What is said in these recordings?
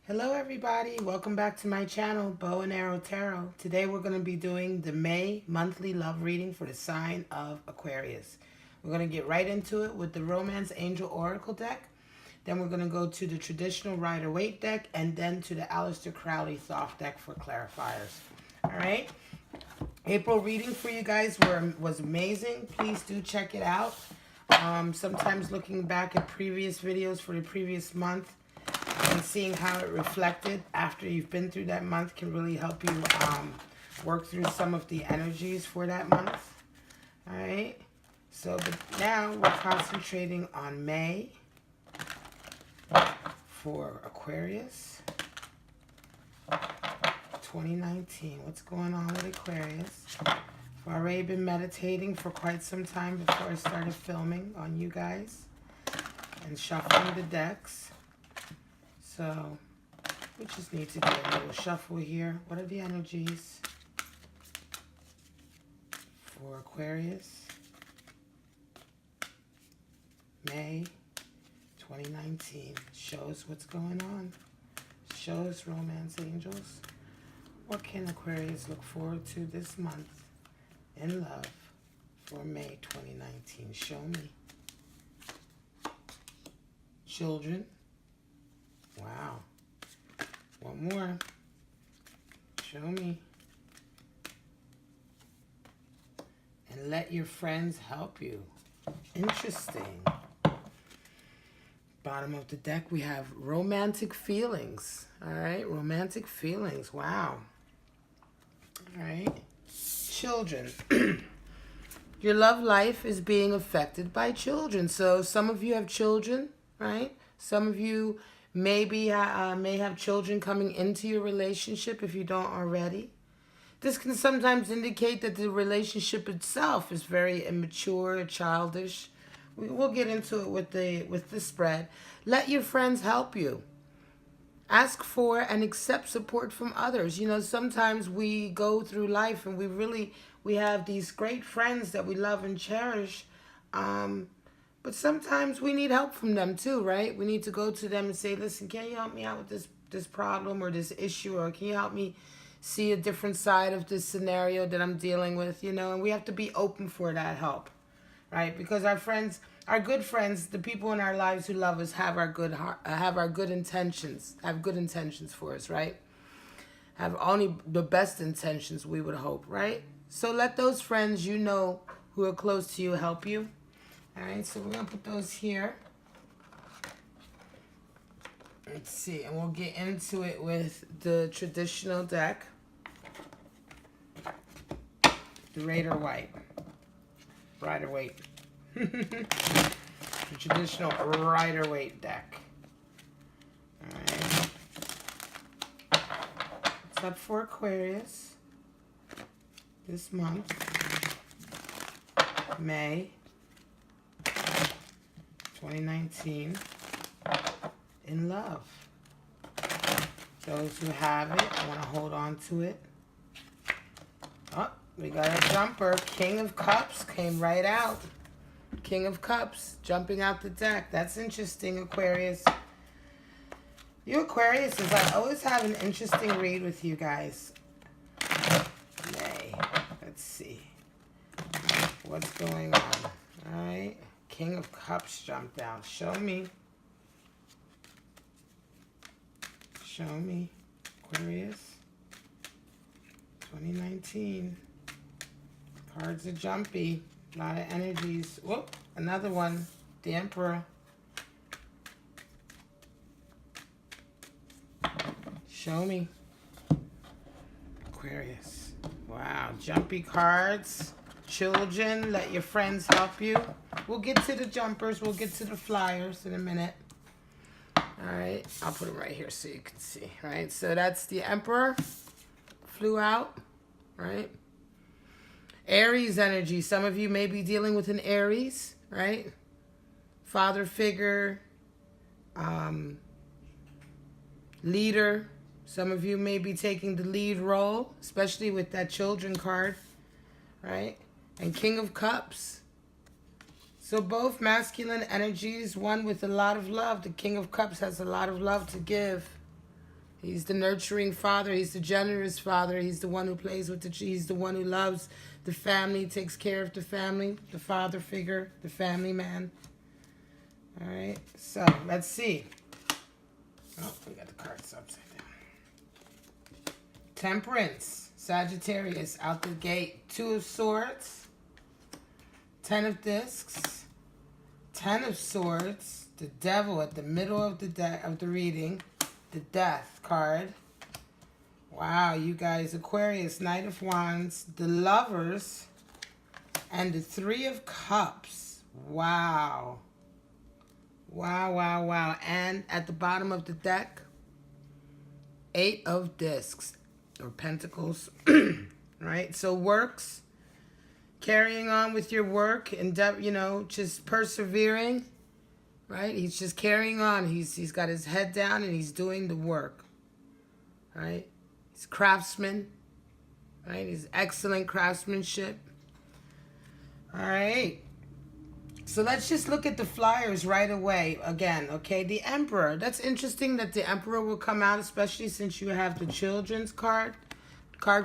Hello everybody, welcome back to my channel, Bow and Arrow Tarot. Today we're going to be doing the May monthly love reading for the sign of Aquarius. We're going to get right into it with the Romance Angel Oracle deck. Then we're going to go to the traditional Rider-Waite deck and then to the Aleister Crowley THOTH deck for clarifiers. Alright, April reading for you guys was amazing. Please do check it out. Sometimes looking back at previous videos for the previous month and seeing how it reflected after you've been through that month can really help you work through some of the energies for that month. All right. So but now we're concentrating on May for Aquarius 2019. What's going on with Aquarius? I've already been meditating for quite some time before I started filming on you guys and shuffling the decks. So we just need to do a little shuffle here. What are the energies for Aquarius? May 2019. Shows what's going on. Shows Romance Angels. What can Aquarius look forward to this month in love for May 2019? Show me. Children. Wow. One more. Show me. And let your friends help you. Interesting. Bottom of the deck, we have romantic feelings. All right, romantic feelings. Wow. All right. Children. Your love life is being affected by children. So some of you have children, right? Some of you maybe may have children coming into your relationship if you don't already. This can sometimes indicate that the relationship itself is very immature, childish. We'll get into it with the spread. Let your friends help you. Ask for and accept support from others. You know, sometimes we go through life and we have these great friends that we love and cherish. But sometimes we need help from them too, right? We need to go to them and say, listen, can you help me out with this problem or this issue? Or can you help me see a different side of this scenario that I'm dealing with? You know, and we have to be open for that help, right? Because our friends, our good friends, the people in our lives who love us have our good heart, have good intentions for us, right? Have only the best intentions, we would hope, right? So let those friends you know who are close to you help you. All right, so we're going to put those here. Let's see, and we'll get into it with the traditional deck. The Rider-Waite. Rider-Waite. The traditional Rider-Waite deck. All right. What's up for Aquarius this month? May 2019, in love. Those who have it, I want to hold on to it. Oh, we got a jumper. King of Cups came right out. King of Cups jumping out the deck. That's interesting, Aquarius. You Aquariuses, I always have an interesting read with you guys. May. Let's see. What's going on? All right. King of Cups jumped out. Show me. Show me. Aquarius. 2019. Cards are jumpy. A lot of energies. Whoop. Another one. The Emperor. Show me. Aquarius. Wow. Jumpy cards. Children, let your friends help you. We'll get to the jumpers. We'll get to the flyers in a minute. All right. I'll put them right here so you can see. All right. So that's the Emperor. Flew out. Right. Aries energy. Some of you may be dealing with an Aries. Right. Father figure. Leader. Some of you may be taking the lead role, especially with that children card. Right. And King of Cups. So both masculine energies, one with a lot of love. The King of Cups has a lot of love to give. He's the nurturing father. He's the generous father. He's the one who plays with he's the one who loves the family, takes care of the family, the father figure, the family man. All right, so let's see. Oh, we got the cards upside down. Temperance, Sagittarius, out the gate. 2 of Swords, 10 of Discs, 10 of Swords, the Devil at the middle of the reading, the Death card. Wow, you guys, Aquarius, Knight of Wands, the Lovers, and the 3 of Cups. Wow. Wow, wow, wow. And at the bottom of the deck, 8 of Discs, or Pentacles, right? So works, carrying on with your work, and you know, just persevering, right? He's just carrying on. He's got his head down and he's doing the work, right? He's a craftsman, right? He's excellent craftsmanship. All right. So let's just look at the flyers right away again, okay? The Emperor. That's interesting that the Emperor will come out, especially since you have the Children's card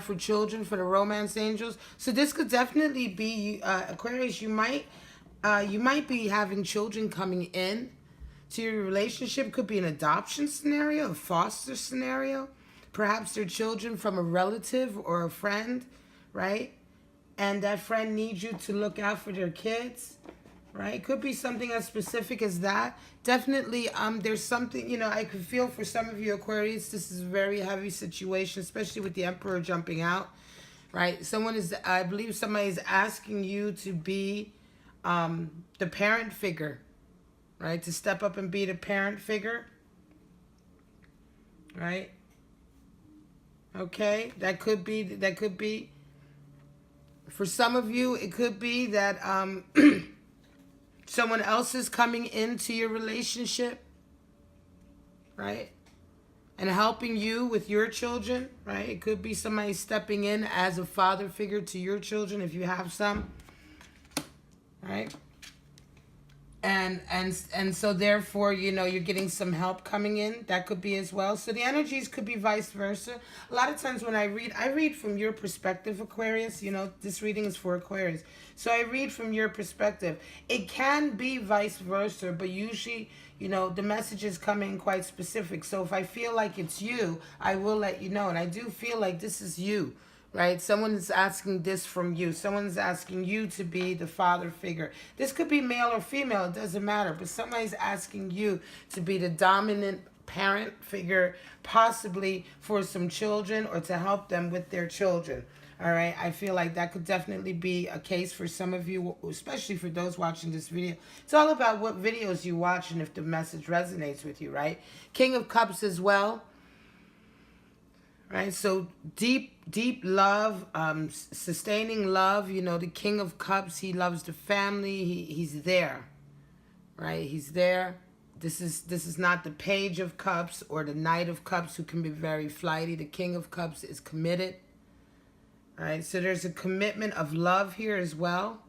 for children, for the Romance Angels. So this could definitely be, Aquarius, you might be having children coming in to your relationship. Could be an adoption scenario, a foster scenario. Perhaps they're children from a relative or a friend, right? And that friend needs you to look out for their kids. Right? Could be something as specific as that. Definitely, there's something, you know, I could feel for some of you Aquarius, this is a very heavy situation, especially with the Emperor jumping out, right? I believe somebody is asking you to be the parent figure, right? To step up and be the parent figure, right? Okay, that could be, for some of you, it could be that, someone else is coming into your relationship, right? And helping you with your children, right? It could be somebody stepping in as a father figure to your children if you have some, right? And so therefore, you know, you're getting some help coming in. That could be as well. So the energies could be vice versa. A lot of times when I read from your perspective, Aquarius. You know, this reading is for Aquarius. So I read from your perspective. It can be vice versa, but usually, you know, the messages come in quite specific. So if I feel like it's you, I will let you know. And I do feel like this is you. Right? Someone's asking this from you. Someone's asking you to be the father figure. This could be male or female. It doesn't matter. But somebody's asking you to be the dominant parent figure, possibly for some children or to help them with their children. All right? I feel like that could definitely be a case for some of you, especially for those watching this video. It's all about what videos you watch and if the message resonates with you, right? King of Cups as well. Right, so deep love, sustaining love. You know, the King of Cups, he loves the family. He's there, right? He's there. This is not the Page of Cups or the Knight of Cups, who can be very flighty. The King of Cups is committed. All right, so there's a commitment of love here as well.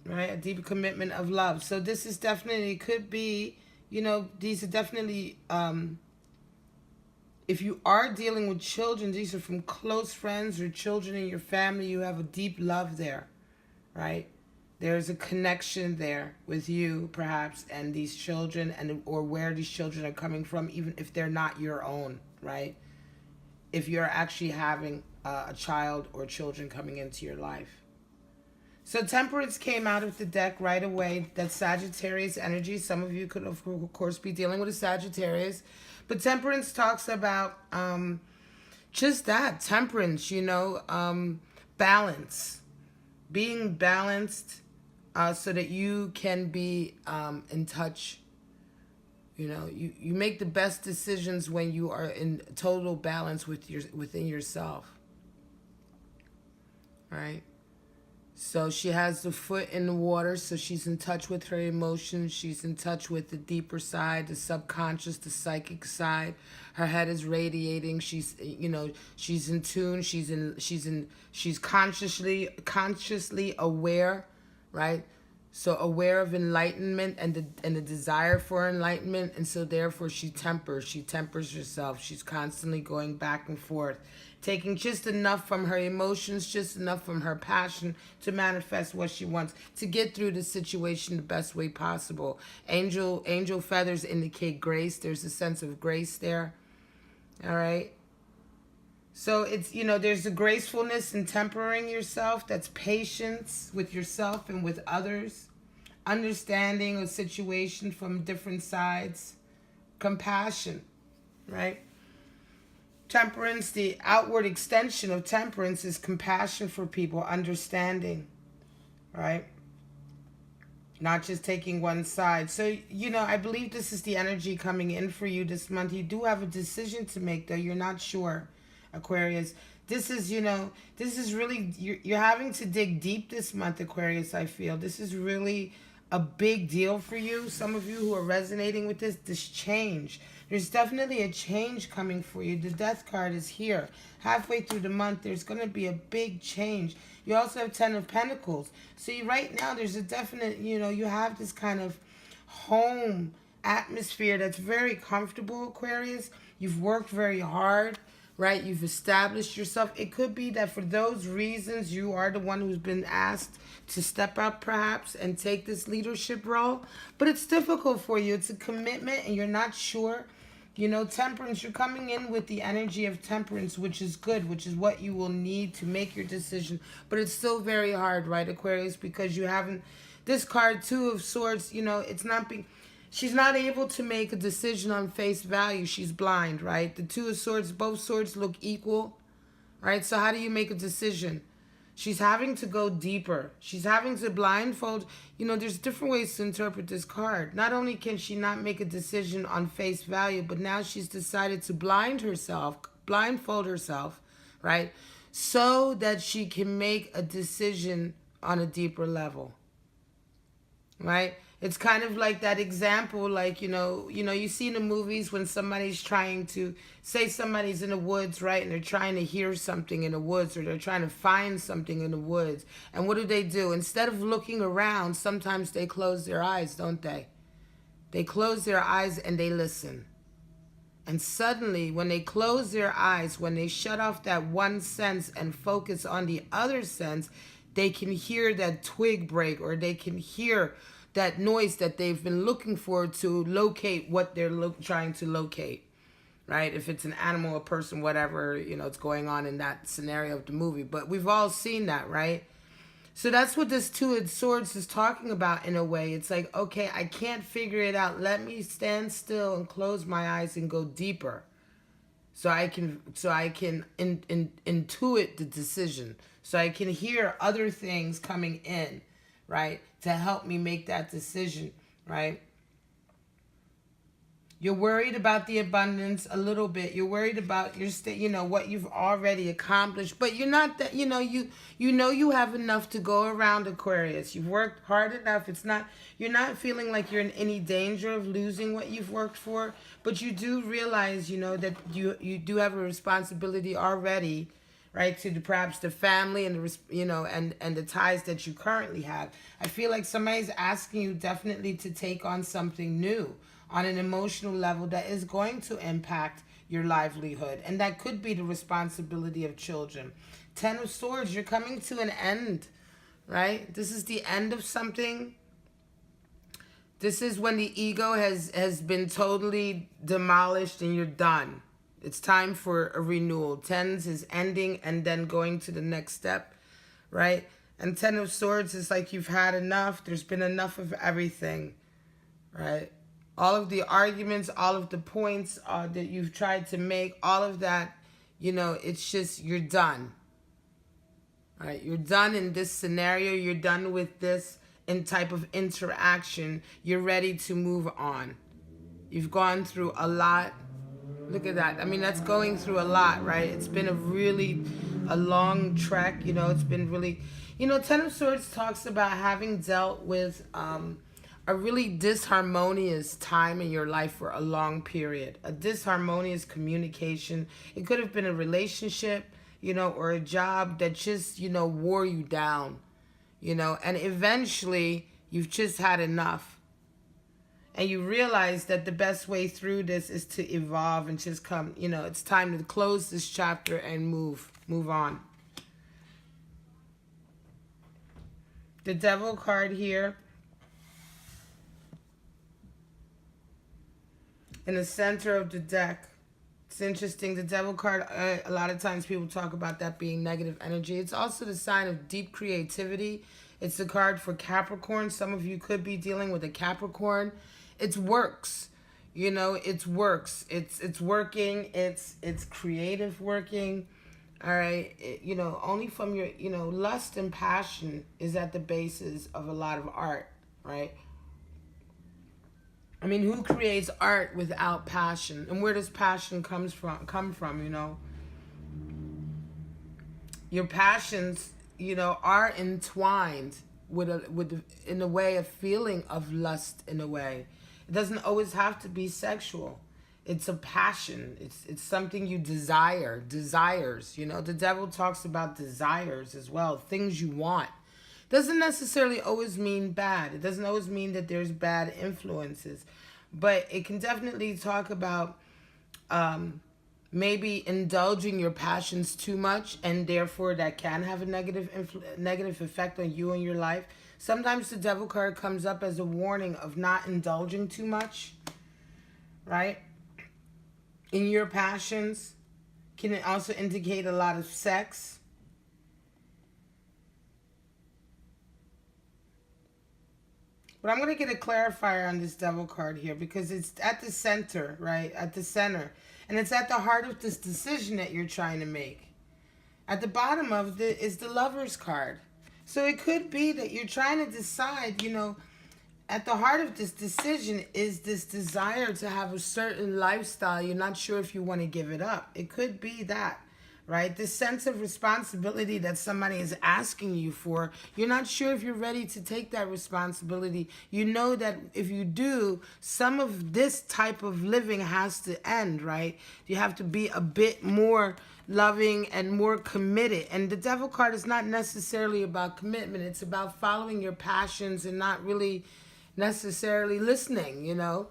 Right, a deep commitment of love. So this is definitely, could be, you know, these are definitely, if you are dealing with children, these are from close friends or children in your family. You have a deep love there, right? There's a connection there with you, perhaps, and these children, or where these children are coming from, even if they're not your own, right? If you're actually having a child or children coming into your life. So Temperance came out of the deck right away. That's Sagittarius energy. Some of you could, of course, be dealing with a Sagittarius. But Temperance talks about just that, temperance, you know, balance. Being balanced so that you can be in touch. You know, you make the best decisions when you are in total balance within yourself. Right? So she has the foot in the water, so she's in touch with her emotions. She's in touch with the deeper side, the subconscious, the psychic side. Her head is radiating. She's, you know, she's in tune. She's consciously aware, right? So aware of enlightenment and the desire for enlightenment, and so therefore she tempers herself. She's constantly going back and forth, taking just enough from her emotions, just enough from her passion to manifest what she wants, to get through the situation the best way possible. Angel feathers indicate grace. There's a sense of grace there. All right. So it's, you know, there's a gracefulness in tempering yourself. That's patience with yourself and with others. Understanding a situation from different sides. Compassion, right? Temperance, the outward extension of temperance is compassion for people, understanding, right? Not just taking one side. So, you know, I believe this is the energy coming in for you this month. You do have a decision to make, though. You're not sure. Aquarius, this is, you know, this is really, you're having to dig deep this month, Aquarius, I feel. This is really a big deal for you. Some of you who are resonating with this change. There's definitely a change coming for you. The Death card is here. Halfway through the month, there's going to be a big change. You also have 10 of Pentacles. So right now, there's a definite, you know, you have this kind of home atmosphere that's very comfortable, Aquarius. You've worked very hard. Right? You've established yourself. It could be that for those reasons, you are the one who's been asked to step up perhaps and take this leadership role. But it's difficult for you. It's a commitment and you're not sure. You know, temperance, you're coming in with the energy of temperance, which is good, which is what you will need to make your decision. But it's still very hard, right, Aquarius? Because you haven't, this card, Two of Swords, you know, it's not being... She's not able to make a decision on face value. She's blind, right? The Two of Swords, both swords look equal, right? So how do you make a decision? She's having to go deeper. She's having to blindfold. You know, there's different ways to interpret this card. Not only can she not make a decision on face value, but now she's decided to blindfold herself, right? So that she can make a decision on a deeper level, right? It's kind of like that example, like, you know, you see in the movies when somebody's trying to, say somebody's in the woods, right? And they're trying to hear something in the woods, or they're trying to find something in the woods. And what do? Instead of looking around, sometimes they close their eyes, don't they? They close their eyes and they listen. And suddenly, when they close their eyes, when they shut off that one sense and focus on the other sense, they can hear that twig break, or they can hear that noise that they've been looking for to locate what they're trying to locate, right? If it's an animal, a person, whatever, you know, it's going on in that scenario of the movie. But we've all seen that, right? So that's what this Two of Swords is talking about in a way. It's like, okay, I can't figure it out. Let me stand still and close my eyes and go deeper. So I can intuit the decision. So I can hear other things coming in, right, to help me make that decision, right? You're worried about the abundance a little bit. You're worried about your you know, what you've already accomplished, but you're not that, you know you have enough to go around, Aquarius. You've worked hard enough. It's not, you're not feeling like you're in any danger of losing what you've worked for, but you do realize, you know, that you do have a responsibility already, right, to perhaps the family and the, you know, and the ties that you currently have. I feel like somebody's asking you definitely to take on something new on an emotional level that is going to impact your livelihood, and that could be the responsibility of children. 10 of Swords, you're coming to an end, right? This is the end of something. This is when the ego has been totally demolished and you're done. It's time for a renewal. Tens is ending and then going to the next step, right? And 10 of Swords is like you've had enough. There's been enough of everything, right? All of the arguments, all of the points that you've tried to make, all of that, you know, it's just, you're done, right? You're done in this scenario. You're done with this type of interaction. You're ready to move on. You've gone through a lot. Look at that. I mean, that's going through a lot, right? It's been a long trek, you know. It's been really, you know, 10 of Swords talks about having dealt with a really disharmonious time in your life for a long period. A disharmonious communication. It could have been a relationship, you know, or a job that just, you know, wore you down, you know. And eventually You've just had enough. And you realize that the best way through this is to evolve and just come, you know, it's time to close this chapter and move on. The Devil card here. In the center of the deck. It's interesting. The Devil card, a lot of times people talk about that being negative energy. It's also the sign of deep creativity. It's the card for Capricorn. Some of you could be dealing with a Capricorn. It's works. You know, it's works. It's working. It's creative working. All right. You know, only from your, you know, lust and passion is at the basis of a lot of art, right? I mean, who creates art without passion? And where does passion come from, you know? Your passions, you know, are entwined in a way of feeling of lust in a way. It doesn't always have to be sexual. It's a passion. It's something you desires, you know. The Devil talks about desires as well, things you want. Doesn't necessarily always mean bad. It doesn't always mean that there's bad influences. But it can definitely talk about maybe indulging your passions too much, and therefore that can have a negative effect on you and your life. Sometimes the Devil card comes up as a warning of not indulging too much, right? In your passions. Can it also indicate a lot of sex? But I'm going to get a clarifier on this Devil card here because it's at the center, right? At the center. And it's at the heart of this decision that you're trying to make. At the bottom of it is the Lover's card. So it could be that you're trying to decide, you know, at the heart of this decision is this desire to have a certain lifestyle. You're not sure if you want to give it up. It could be that, right? This sense of responsibility that somebody is asking you for, you're not sure if you're ready to take that responsibility. You know that if you do, some of this type of living has to end, right? You have to be a bit more loving and more committed. And the Devil card is not necessarily about commitment. It's about following your passions and not really necessarily listening, you know,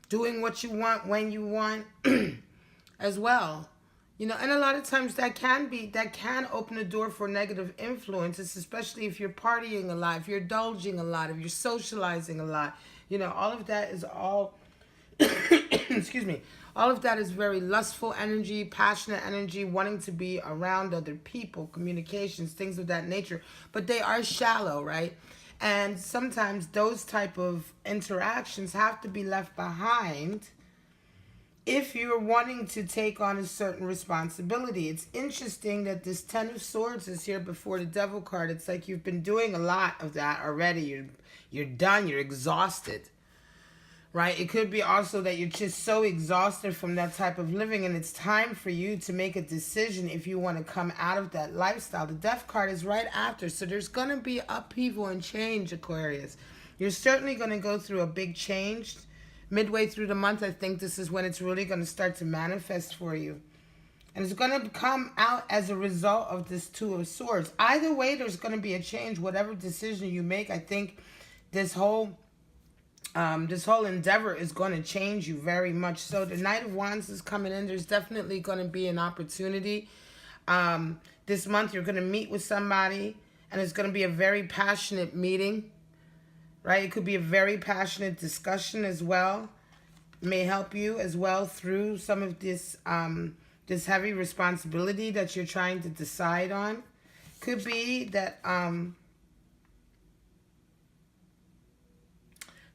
doing what you want when you want as well. You know, and a lot of times that can open the door for negative influences, especially if you're partying a lot, if you're indulging a lot, if you're socializing a lot. You know, all of that is all, excuse me, all of that is very lustful energy, passionate energy, wanting to be around other people, communications, things of that nature. But they are shallow, right? And sometimes those type of interactions have to be left behind if you're wanting to take on a certain responsibility. It's interesting that this Ten of Swords is here before the Devil card. It's like you've been doing a lot of that already. You're done. You're exhausted, right? It could be also that you're just so exhausted from that type of living, and it's time for you to make a decision if you want to come out of that lifestyle. The Death card is right after, so there's going to be upheaval and change, Aquarius. You're certainly going to go through a big change. Midway through the month, I think this is when it's really going to start to manifest for you. And it's going to come out as a result of this Two of Swords. Either way, there's going to be a change. Whatever decision you make, I think this whole endeavor is going to change you very much. So the Knight of Wands is coming in. There's definitely going to be an opportunity. This month, you're going to meet with somebody, and it's going to be a very passionate meeting. Right? It could be a very passionate discussion as well. It may help you as well through some of this this heavy responsibility that you're trying to decide on. Could be that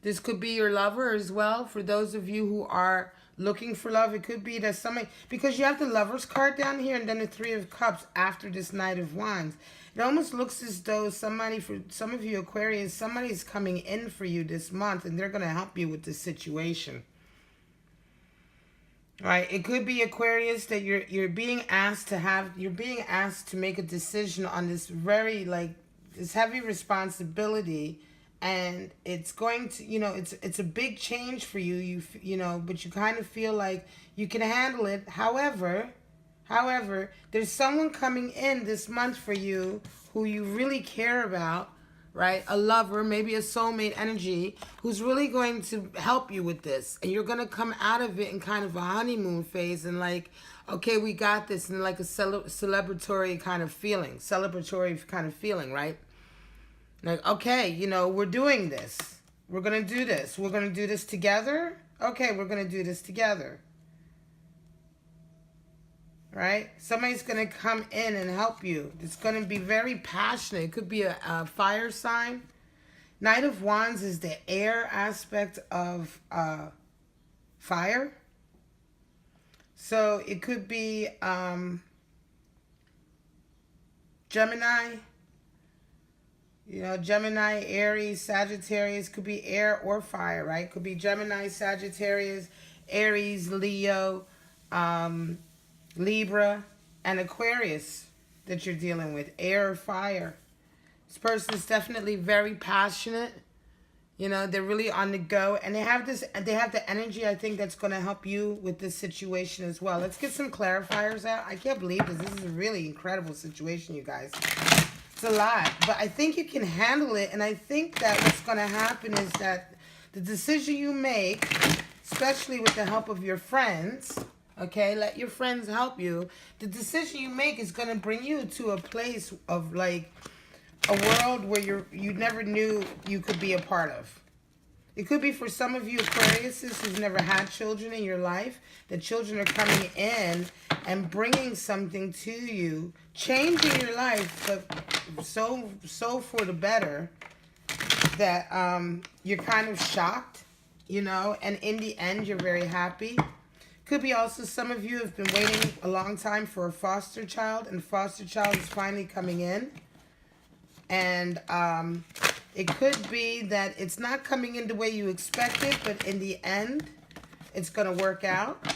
this could be your lover as well. For those of you who are looking for love, it could be that somebody, because you have the Lover's card down here and then the Three of Cups after this Knight of Wands. It almost looks as though somebody, for some of you Aquarius, somebody's coming in for you this month and they're going to help you with this situation. All right, it could be Aquarius that you're being asked to make a decision on this very, like, this heavy responsibility, and it's going to, you know, it's a big change for you, you know, but you kind of feel like you can handle it. However, there's someone coming in this month for you who you really care about, right? A lover, maybe a soulmate energy, who's really going to help you with this. And you're going to come out of it in kind of a honeymoon phase and like, okay, we got this, and like a celebratory kind of feeling, right? Like, okay, you know, we're doing this. We're going to do this. We're going to do this together. Okay, we're going to do this together. Right? Somebody's going to come in and help you. It's going to be very passionate. It could be a fire sign. Knight of Wands is the air aspect of fire. So it could be Gemini. You know, Gemini, Aries, Sagittarius. Could be air or fire, right? Could be Gemini, Sagittarius, Aries, Leo, Libra, and Aquarius that you're dealing with, air or fire. This person is definitely very passionate. You know, they're really on the go, and they have the energy, I think, that's going to help you with this situation as well. Let's get some clarifiers out. I can't believe this. This is a really incredible situation, you guys. It's a lot, but I think you can handle it, and I think that what's going to happen is that the decision you make, especially with the help of your friends, okay, let your friends help you. The decision you make is going to bring you to a place of like a world where you never knew you could be a part of. It could be for some of you Aquariuses who've never had children in your life. The children are coming in and bringing something to you, changing your life, but so for the better that you're kind of shocked, you know, and in the end you're very happy. Could be also some of you have been waiting a long time for a foster child, and the foster child is finally coming in. And it could be that it's not coming in the way you expected, but in the end, it's going to work out.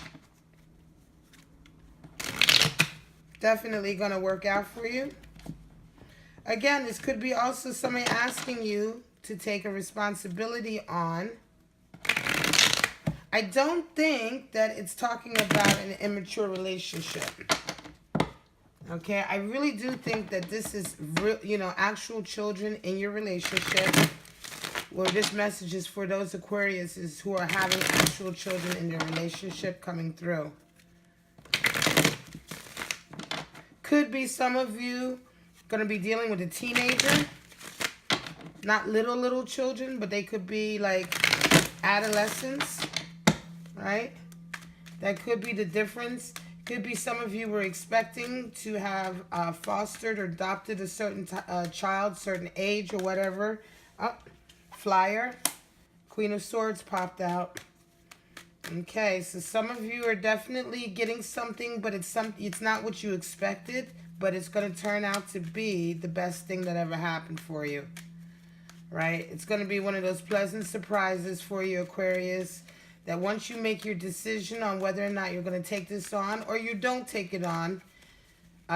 Definitely going to work out for you. Again, this could be also somebody asking you to take a responsibility on. I don't think that it's talking about an immature relationship. Okay, I really do think that this is real, you know, actual children in your relationship. Well, this message is for those Aquariuses who are having actual children in their relationship coming through. Could be some of you going to be dealing with a teenager. Not little children, but they could be like adolescents. Right? That could be the difference. Could be some of you were expecting to have fostered or adopted a certain child, certain age or whatever. Oh, flyer. Queen of Swords popped out. Okay, so some of you are definitely getting something, but it's not what you expected, but it's going to turn out to be the best thing that ever happened for you. Right? It's going to be one of those pleasant surprises for you, Aquarius. That once you make your decision on whether or not you're going to take this on or you don't take it on,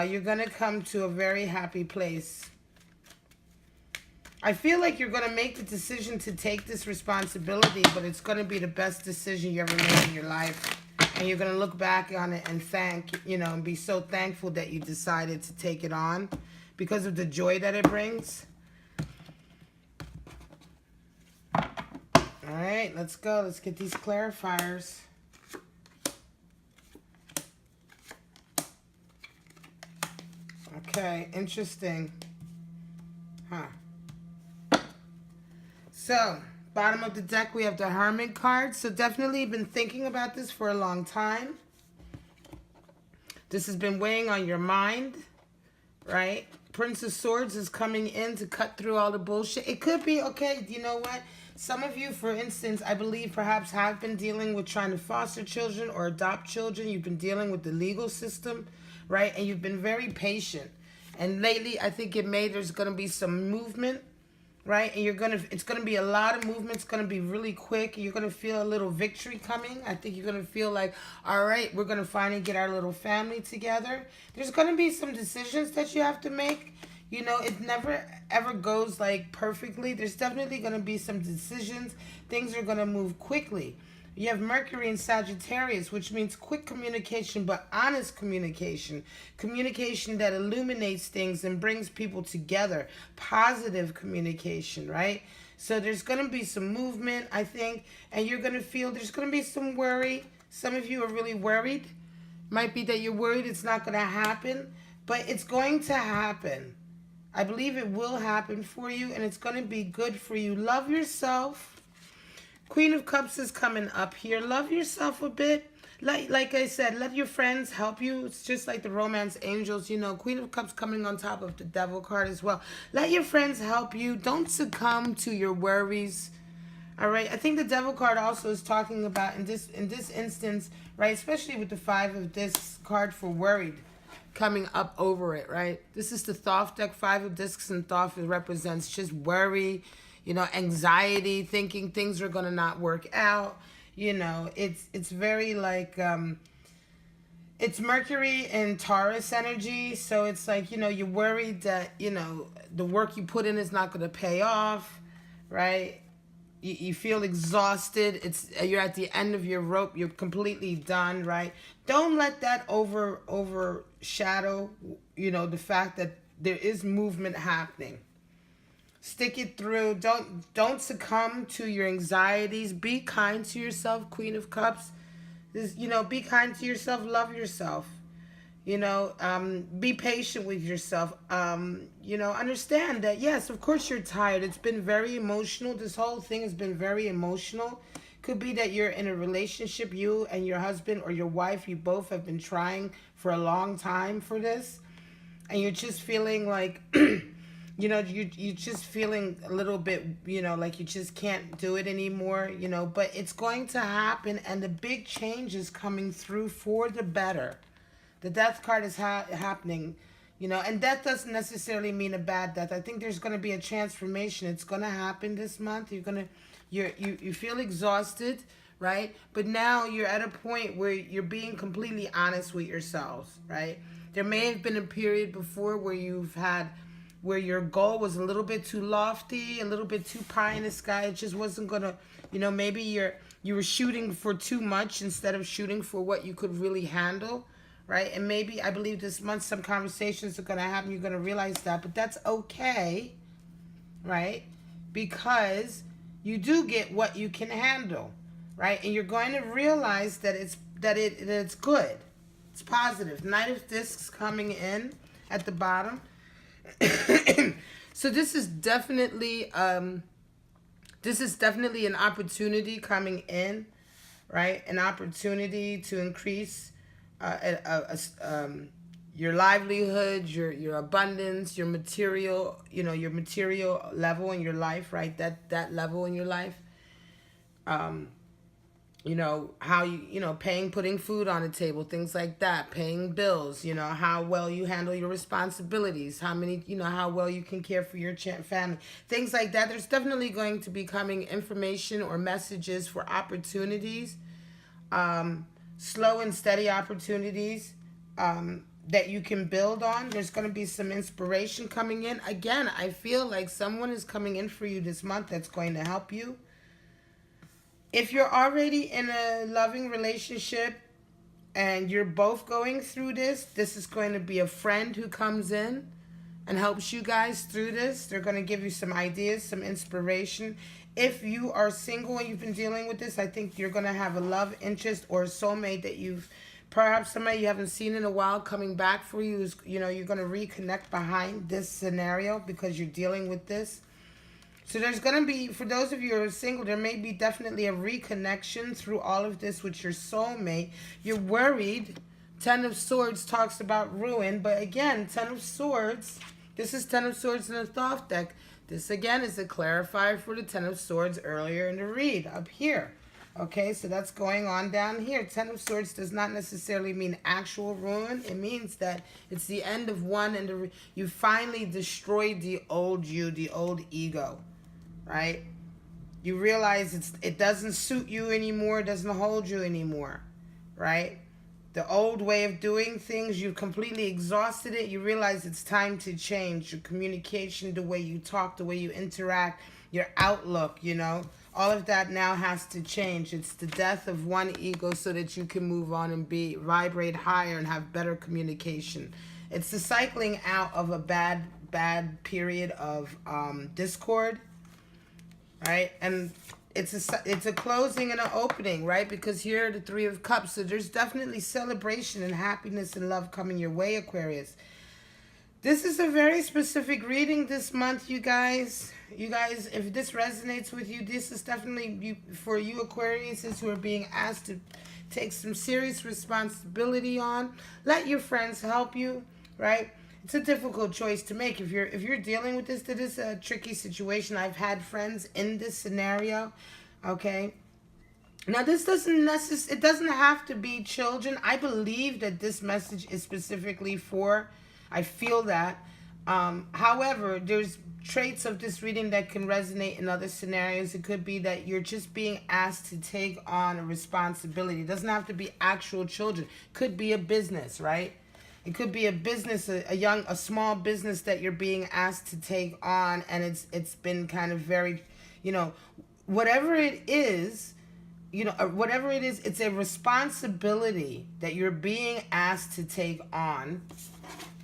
you're going to come to a very happy place. I feel like you're going to make the decision to take this responsibility, but it's going to be the best decision you ever made in your life. And you're going to look back on it and and be so thankful that you decided to take it on because of the joy that it brings. All right, let's go. Let's get these clarifiers. Okay, interesting. So, bottom of the deck, we have the Hermit card. So, definitely been thinking about this for a long time. This has been weighing on your mind, right? Prince of Swords is coming in to cut through all the bullshit. It could be, okay, you know what? Some of you, for instance, I believe perhaps have been dealing with trying to foster children or adopt children. You've been dealing with the legal system, right? And you've been very patient. And lately, I think there's going to be some movement, right? And it's going to be a lot of movement. It's going to be really quick. You're going to feel a little victory coming. I think you're going to feel like, all right, we're going to finally get our little family together. There's going to be some decisions that you have to make. You know, it never ever goes like perfectly. There's definitely going to be some decisions. Things are going to move quickly. You have Mercury in Sagittarius, which means quick communication, but honest communication. Communication that illuminates things and brings people together. Positive communication, right? So there's going to be some movement, I think, and you're going to feel there's going to be some worry. Some of you are really worried. Might be that you're worried it's not going to happen, but it's going to happen. I believe it will happen for you, and it's going to be good for you. Love yourself. Queen of Cups is coming up here. Love yourself a bit. Like I said, let your friends help you. It's just like the romance angels, you know. Queen of Cups coming on top of the Devil card as well. Let your friends help you. Don't succumb to your worries. All right. I think the Devil card also is talking about in this instance, right? Especially with the Five of Discs card for worried coming up over it, right? This is the Thoth deck. Five of Discs and Thoth represents just worry. You know, anxiety, thinking things are going to not work out. You know, it's very like, it's Mercury and Taurus energy. So it's like, you know, you're worried that, you know, the work you put in is not going to pay off, right? You feel exhausted. You're at the end of your rope. You're completely done, right? Don't let that overshadow, you know, the fact that there is movement happening. Stick it through. Don't succumb to your anxieties. Be kind to yourself, Queen of Cups. You know, be kind to yourself. Love yourself. You know, be patient with yourself. You know, understand that, yes, of course you're tired. It's been very emotional. This whole thing has been very emotional. Could be that you're in a relationship, you and your husband or your wife, you both have been trying for a long time for this. And you're just feeling like... you know, you're just feeling a little bit, you know, like you just can't do it anymore, you know, but it's going to happen, and the big change is coming through for the better. The Death card is happening, you know, and death doesn't necessarily mean a bad death. I think there's going to be a transformation. It's going to happen this month. You feel exhausted, right? But now you're at a point where you're being completely honest with yourselves, right? There may have been a period before where your goal was a little bit too lofty, a little bit too pie in the sky. It just wasn't going to, you know, maybe you were shooting for too much instead of shooting for what you could really handle, right? And maybe, I believe this month, some conversations are going to happen. You're going to realize that, but that's okay, right? Because you do get what you can handle, right? And you're going to realize that it's good. It's positive. Knight of Discs coming in at the bottom. So this is definitely an opportunity coming in, right? An opportunity to increase your livelihood, your abundance, your material, you know, your material level in your life, right? That level in your life. You know, how you know, putting food on the table, things like that, paying bills, you know, how well you handle your responsibilities, how well you can care for your family, things like that. There's definitely going to be coming information or messages for opportunities, slow and steady opportunities, that you can build on. There's going to be some inspiration coming in. Again, I feel like someone is coming in for you this month that's going to help you. If you're already in a loving relationship and you're both going through this is going to be a friend who comes in and helps you guys through this. They're going to give you some ideas, some inspiration. If you are single and you've been dealing with this, I think you're going to have a love interest or a soulmate that perhaps somebody you haven't seen in a while coming back for you. You know, you're going to reconnect behind this scenario because you're dealing with this. So there's going to be, for those of you who are single, there may be definitely a reconnection through all of this with your soulmate. You're worried. Ten of Swords talks about ruin. But again, Ten of Swords, this is Ten of Swords in the Thoth deck. This again is a clarifier for the Ten of Swords earlier in the read up here. Okay, so that's going on down here. Ten of Swords does not necessarily mean actual ruin. It means that it's the end of one and you finally destroyed the old you, the old ego. Right? You realize it doesn't suit you anymore, it doesn't hold you anymore, right? The old way of doing things, you've completely exhausted it. You realize it's time to change your communication, the way you talk, the way you interact, your outlook, you know. All of that now has to change. It's the death of one ego so that you can move on and vibrate higher and have better communication. It's the cycling out of a bad period of discord, right? And it's a closing and an opening, right? Because here are the Three of Cups. So there's definitely celebration and happiness and love coming your way, Aquarius. This is a very specific reading this month, you guys. You guys, if this resonates with you, this is definitely for you Aquariuses who are being asked to take some serious responsibility on. Let your friends help you, right? It's a difficult choice to make. If you're dealing with this, that is a tricky situation. I've had friends in this scenario, okay? Now, this it doesn't have to be children. I believe that this message is specifically for, I feel that. However, there's traits of this reading that can resonate in other scenarios. It could be that you're just being asked to take on a responsibility. It doesn't have to be actual children. It could be a business, right? It could be a business, a small business that you're being asked to take on, and it's been kind of very, you know, whatever it is, it's a responsibility that you're being asked to take on.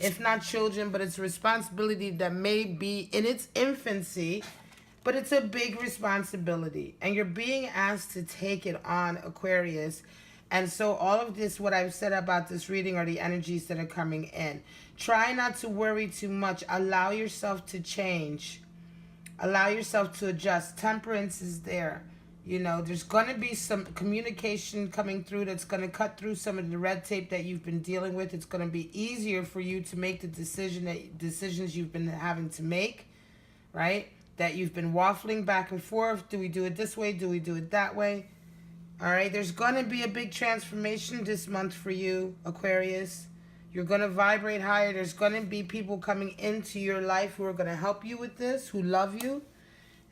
If not children, but it's a responsibility that may be in its infancy, but it's a big responsibility, and you're being asked to take it on, Aquarius. And so all of this, what I've said about this reading, are the energies that are coming in. Try not to worry too much. Allow yourself to change. Allow yourself to adjust. Temperance is there. You know, there's going to be some communication coming through that's going to cut through some of the red tape that you've been dealing with. It's going to be easier for you to make the decisions you've been having to make, right? That you've been waffling back and forth. Do we do it this way? Do we do it that way? All right, there's going to be a big transformation this month for you, Aquarius. You're going to vibrate higher. There's going to be people coming into your life who are going to help you with this, who love you.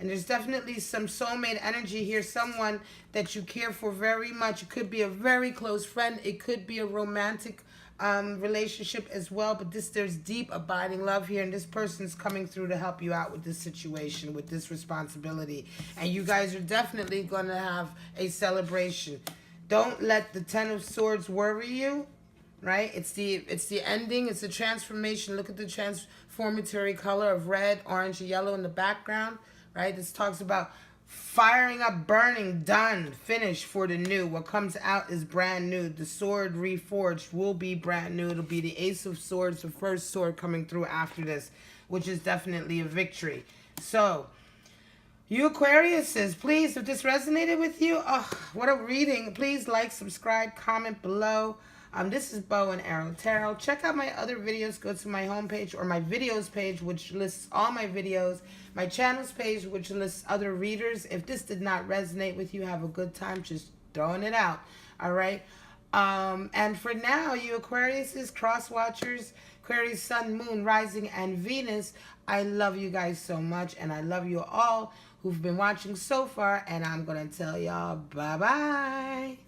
And there's definitely some soulmate energy here, someone that you care for very much. It could be a very close friend. It could be a romantic relationship as well. But there's deep, abiding love here. And this person's coming through to help you out with this situation, with this responsibility. And you guys are definitely going to have a celebration. Don't let the Ten of Swords worry you, right? It's the ending. It's the transformation. Look at the transformatory color of red, orange, and yellow in the background. Right? This talks about firing up, burning, done, finished for the new. What comes out is brand new. The sword reforged will be brand new. It'll be the Ace of Swords, the first sword coming through after this, which is definitely a victory. So, you Aquariuses, please, if this resonated with you, oh, what a reading. Please like, subscribe, comment below. This is Bow and Arrow Tarot. Check out my other videos. Go to my homepage or my videos page, which lists all my videos. My channels page, which lists other readers. If this did not resonate with you, have a good time just throwing it out. All right. And for now, you Aquariuses, cross watchers, Aquarius, Sun, Moon, Rising, and Venus, I love you guys so much, and I love you all who've been watching so far, and I'm going to tell y'all bye-bye.